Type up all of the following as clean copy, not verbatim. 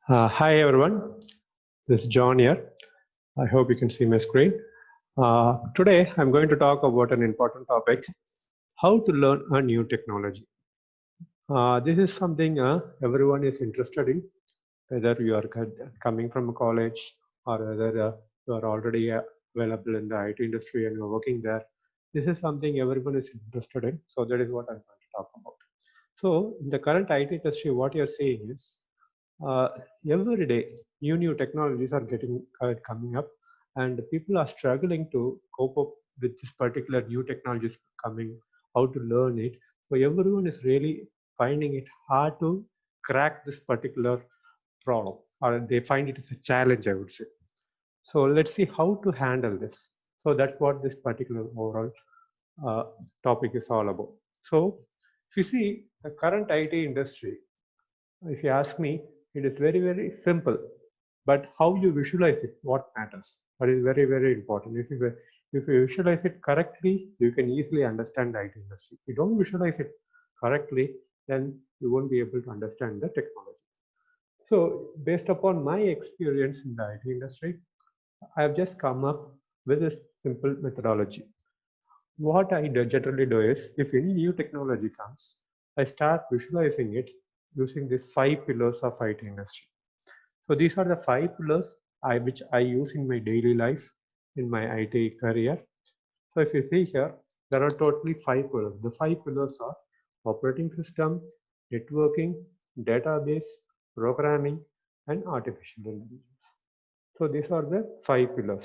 Hi everyone, this is John here. I hope you can see my screen. Today I'm going to talk about an important topic, how to learn a new technology. This is something everyone is interested in, whether you are coming from a college or whether you are already available in the IT industry and you're working there. This is something everyone is interested in, so that is what I'm going to talk about. So in the current IT industry, what you're seeing is uh, every day new technologies are getting coming up, and people are struggling to cope up with this particular new technologies coming, how to learn it. So everyone is really finding it hard to crack this particular problem, or they find it as a challenge, I would say. So let's see how to handle this. So that's what this particular overall uh, topic is all about. So if you see the current IT industry, if you ask me, it is very, very simple. But how you visualize it, what matters? That is very, very important. If you visualize it correctly, you can easily understand the IT industry. If you don't visualize it correctly, then you won't be able to understand the technology. So, based upon my experience in the IT industry, I have just come up with a simple methodology. What I generally do is, if any new technology comes, I start visualizing it using these five pillars of IT industry. So these are the five pillars which I use in my daily life in my IT career. So if you see here, there are totally five pillars. The five pillars are operating system, networking, database, programming, and artificial intelligence. So these are the five pillars.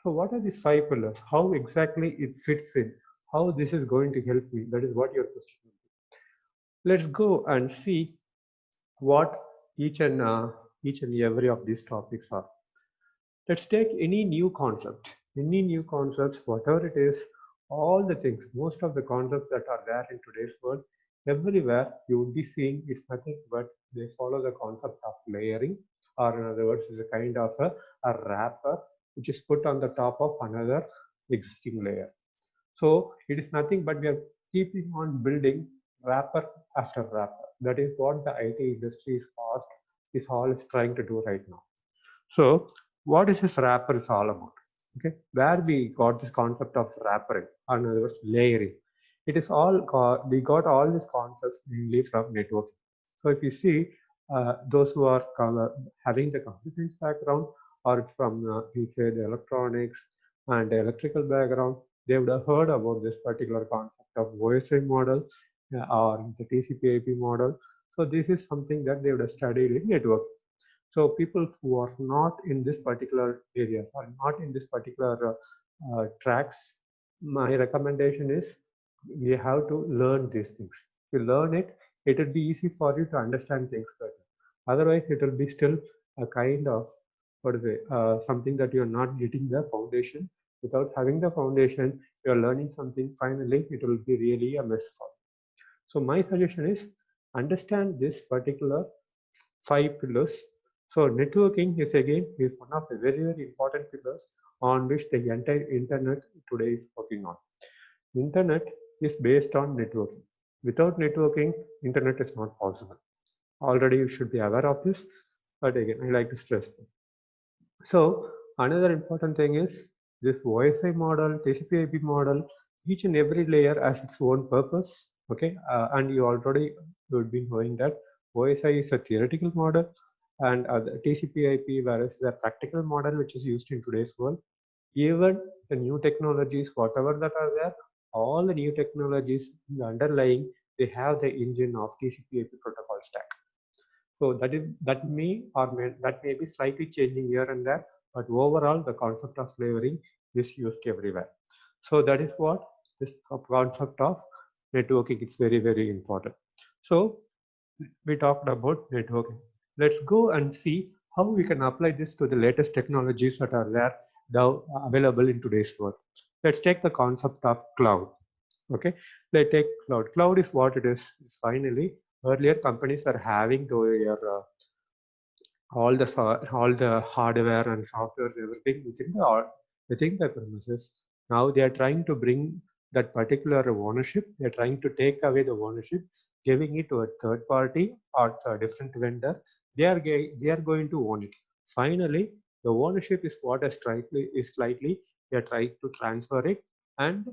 So what are these five pillars? How exactly it fits in? How this is going to help me? That is what your question is. Let's go and see what each and every of these topics are. Let's take any new concept, any new concepts, whatever it is, all the things, most of the concepts that are there in today's world, everywhere you would be seeing it's nothing but they follow the concept of layering, or in other words, is a kind of a wrapper which is put on the top of another existing layer. So it is nothing but we are keeping on building wrapper after wrapper. That is what the IT industry is all is trying to do right now. So, what is this wrapper is all about? Okay, where we got this concept of wrappering, or in other words, layering. It is all we got all these concepts mainly from networking. So, if you see those who are having the computer science background, or from you say the electronics and the electrical background, they would have heard about this particular concept of OSI model or the TCP/IP model. So, this is something that they would have studied in networking. So people who are not in this particular area or not in this particular tracks, my recommendation is we have to learn these things. If you learn it, it will be easy for you to understand things better. Otherwise, it will be still a kind of what is it, something that you are not getting the foundation. Without having the foundation, you are learning something. Finally, it will be really a mess for you. So my suggestion is understand this particular five pillars. So networking is again is one of the very, very important pillars on which the entire internet today is working on. Internet is based on networking. Without networking, internet is not possible. Already you should be aware of this, but again, I like to stress that. So another important thing is this OSI model, TCP/IP model. Each and every layer has its own purpose. Okay, and you would be knowing that OSI is a theoretical model, and the TCP/IP, whereas the practical model which is used in today's world. Even the new technologies, whatever that are there, all the new technologies in the underlying, they have the engine of TCP/IP protocol stack. So that may be slightly changing here and there, but overall the concept of flavoring is used everywhere. So that is what this concept of networking is very, very important. So we talked about networking. Let's go and see how we can apply this to the latest technologies that are there now available in today's world. Let's take the concept of cloud. Okay, let's take cloud. Cloud is what it is. It's finally earlier companies were having their all the hardware and software everything within the premises. Now they are trying to bring that particular ownership. They are trying to take away the ownership, giving it to a third party or to a different vendor. they are going to own it. Finally, the ownership is what is slightly they are trying to transfer it, and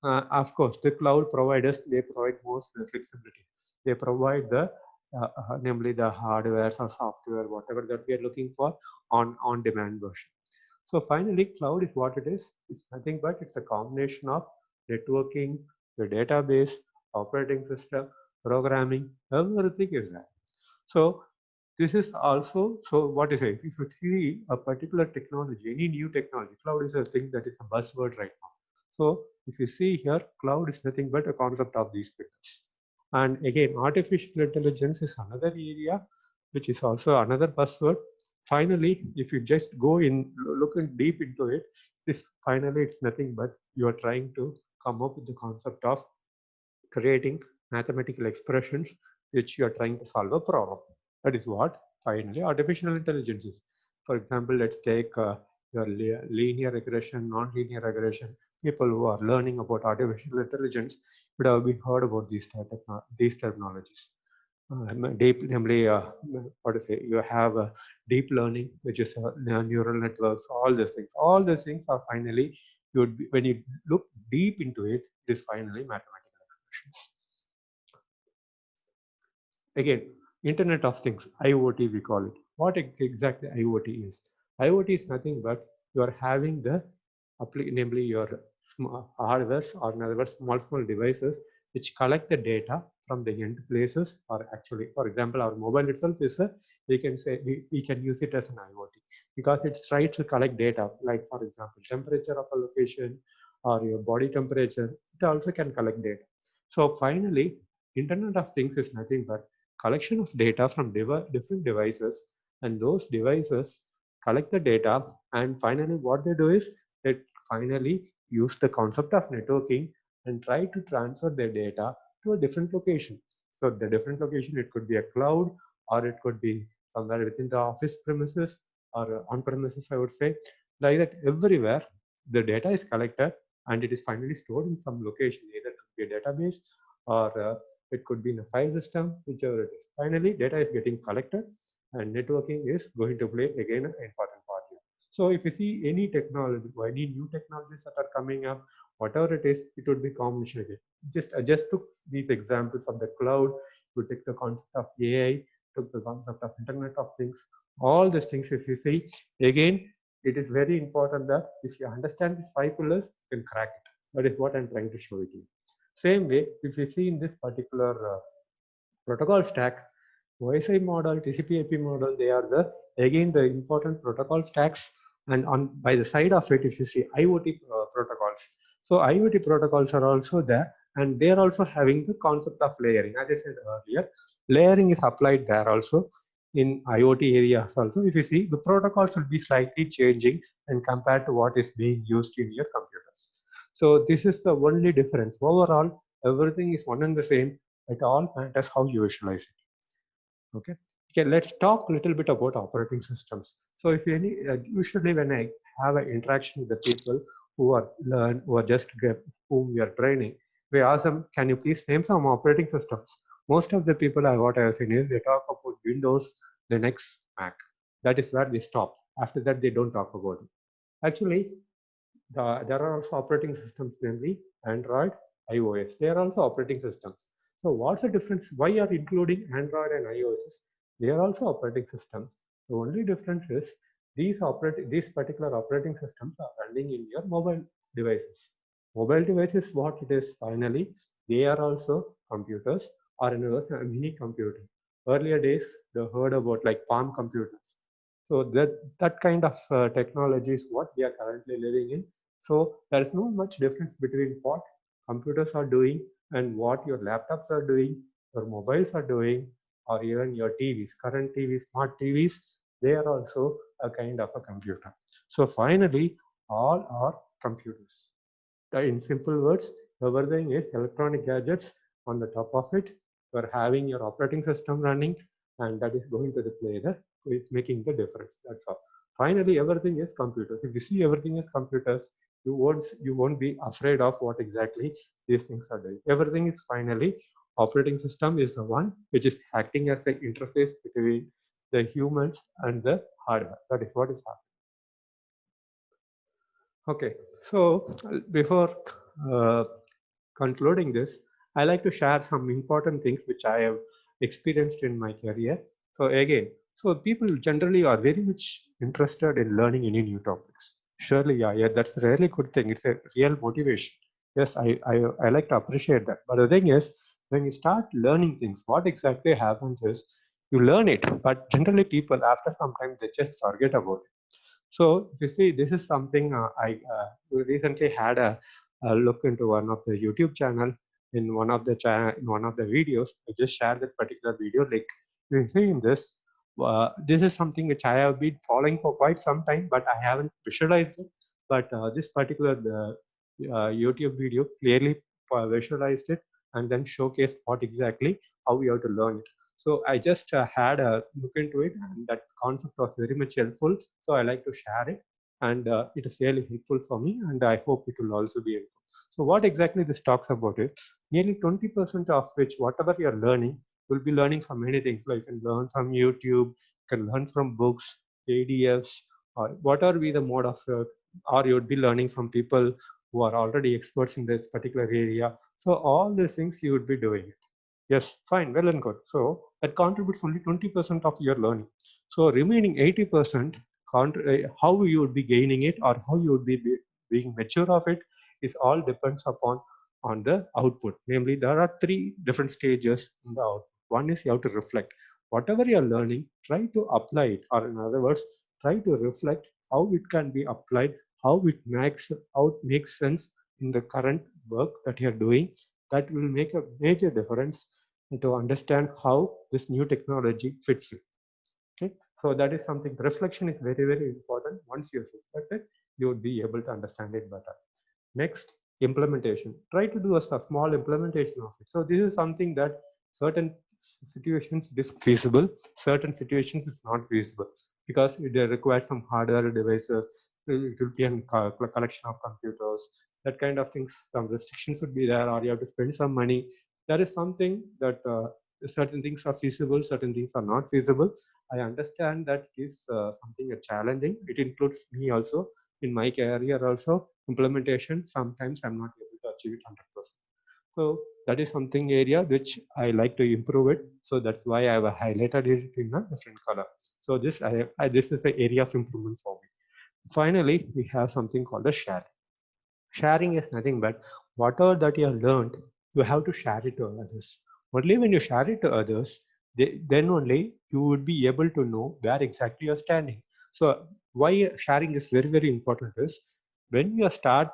of course, the cloud providers, they provide most flexibility. They provide the namely the hardware or software, whatever that we are looking for on demand version. So finally, cloud is what it is. It's nothing but it's a combination of networking, the database, operating system, programming, everything is there. So this is also, so what is it? If you see a particular technology, any new technology, cloud is a thing that is a buzzword right now. So if you see here, cloud is nothing but a concept of these pillars. And again, artificial intelligence is another area which is also another buzzword. Finally, if you just go in, looking deep into it, this finally it's nothing but you are trying to come up with the concept of creating mathematical expressions which you are trying to solve a problem. That is what finally artificial intelligence is. For example, let's take your linear regression, non-linear regression. People who are learning about artificial intelligence would have been heard about these terminologies. Deep, namely, what to say? You have deep learning, which is neural networks. All these things are finally you would be, when you look deep into it, it is finally mathematical expressions. Again, Internet of Things, IoT we call it. What exactly IoT is? IoT is nothing but you are having the, namely your hardware, or in other words, small devices which collect the data from the end places, or actually, for example, our mobile itself is a, we can say, we can use it as an IoT because it tries to collect data, like for example, temperature of a location or your body temperature, it also can collect data. So finally, Internet of Things is nothing but collection of data from different devices, and those devices collect the data, and finally what they do is they finally use the concept of networking and try to transfer their data to a different location. So the different location, it could be a cloud, or it could be somewhere within the office premises, or on premises, I would say. Like that, everywhere the data is collected and it is finally stored in some location, either it could be a database, or it could be in a file system, whichever it is. Finally, data is getting collected, and networking is going to play again an important part here. So if you see any technology or any new technologies that are coming up, whatever it is, it would be combination again. I just took these examples of the cloud. You take the concept of AI, took the concept of Internet of Things. All these things, if you see, again, it is very important that if you understand these 5 pillars, you can crack it. That is what I'm trying to show it to you. Same way, if you see in this particular protocol stack, OSI model, TCP/IP model, they are the again the important protocol stacks. And on by the side of it, if you see IoT protocols, so IoT protocols are also there, and they are also having the concept of layering. As I said earlier, layering is applied there also in IoT areas also. If you see, the protocols will be slightly changing and compared to what is being used in your computers. So this is the only difference. Overall, everything is one and the same. It all matters how you visualize it. Okay. Okay. Let's talk a little bit about operating systems. So if any, usually when I have an interaction with the people who are just whom we are training, we ask them, "Can you please name some operating systems?" Most of the people, what I have seen is they talk about Windows, Linux, Mac. That is where they stop. After that, they don't talk about it. Actually, there are also operating systems, namely Android, iOS. They are also operating systems. So what's the difference? Why are including Android and iOS? They are also operating systems. The only difference is these particular operating systems are running in your mobile devices. Mobile devices, what it is finally, they are also computers, or in other words, a mini computer. Earlier days, they heard about like Palm computers. So that kind of technology is what we are currently living in. So there is no much difference between what computers are doing and what your laptops are doing, your mobiles are doing, or even your TVs. Current TVs, smart TVs, they are also a kind of a computer. So finally, all are computers. In simple words, everything is electronic gadgets. On the top of it, you are having your operating system running, and that is going to play the, it's making the difference. That's all. Finally, everything is computers. If you see everything is computers, you won't be afraid of what exactly these things are doing. Everything is finally operating system is the one which is acting as an interface between the humans and the hardware. That is what is happening. Okay, so before concluding this, I like to share some important things which I have experienced in my career. So again, so people generally are very much interested in learning any new topics. Surely, yeah, that's a really good thing. It's a real motivation. Yes, I like to appreciate that. But the thing is, when you start learning things, what exactly happens is you learn it, but generally people after some time they just forget about it. So you see, this is something I recently had a look into one of the YouTube channel. In one of the in one of the videos, I just shared that particular video link. You see in this, this is something which I have been following for quite some time, but I haven't visualized it. But this particular YouTube video clearly visualized it and then showcased what exactly how we have to learn it. So I just had a look into it, and that concept was very much helpful. So I like to share it, and it is really helpful for me, and I hope it will also be helpful. So what exactly this talks about is nearly 20% of which whatever you are learning, you'll be learning from anything. Like you can learn from YouTube, you can learn from books, PDFs, or whatever be the mode of or you would be learning from people who are already experts in this particular area. So all these things you would be doing it. Yes, fine, well and good. So that contributes only 20% of your learning. So remaining 80%, how you would be gaining it or how you would be being mature of it is all depends upon on the output. Namely, there are three different stages in the output. One is you have to reflect. Whatever you are learning, try to apply it, or in other words, try to reflect how it can be applied, how it makes sense in the current work that you are doing. That will make a major difference to understand how this new technology fits in. Okay, so that is something. Reflection is very, very important. Once you reflect it, you would be able to understand it better. Next, implementation. Try to do a small implementation of it. So this is something that certain situations it is feasible, certain situations it's not feasible because it requires some hardware devices. It will be a collection of computers. That kind of things. Some restrictions would be there, or you have to spend some money. That is something that certain things are feasible, certain things are not feasible. I understand that is something challenging. It includes me also in my career also. Implementation sometimes I'm not able to achieve it 100%. So that is something area which I like to improve it. So that's why I have highlighted it in a different color. So this is the area of improvement for me. Finally, we have something called a sharing. Sharing is nothing but whatever that you have learned, you have to share it to others. Only when you share it to others, then only you would be able to know where exactly you're standing. So why sharing is very, very important is when you start,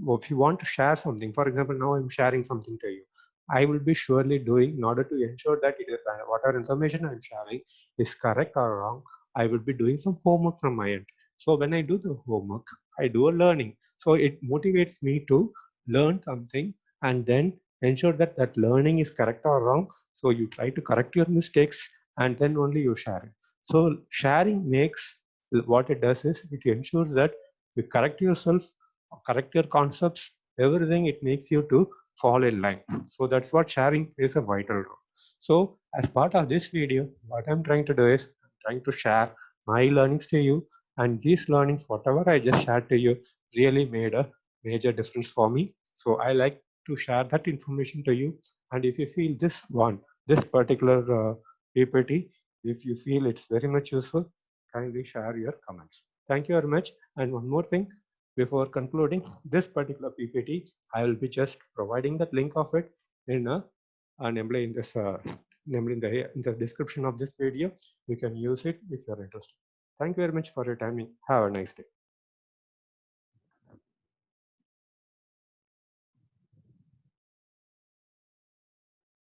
or if you want to share something, for example, now I'm sharing something to you. I will be surely doing in order to ensure that it is whatever information I'm sharing is correct or wrong. I will be doing some homework from my end. So when I do the homework, I do a learning. So it motivates me to learn something and then ensure that that learning is correct or wrong. So you try to correct your mistakes and then only you share it. So sharing makes, what it does is it ensures that you correct yourself, correct your concepts, everything. It makes you to fall in line. So that's what sharing plays a vital role. So as part of this video, what I'm trying to do is I'm trying to share my learnings to you, and these learnings, whatever I just shared to you, really made a major difference for me. So I like to share that information to you. And if you feel this particular PPT, if you feel it's very much useful, kindly share your comments. Thank you very much. And one more thing, before concluding this particular PPT, I will be just providing that link of it in namely in this namely in the description of this video. You can use it if you're interested. Thank you very much for your time. Have a nice day.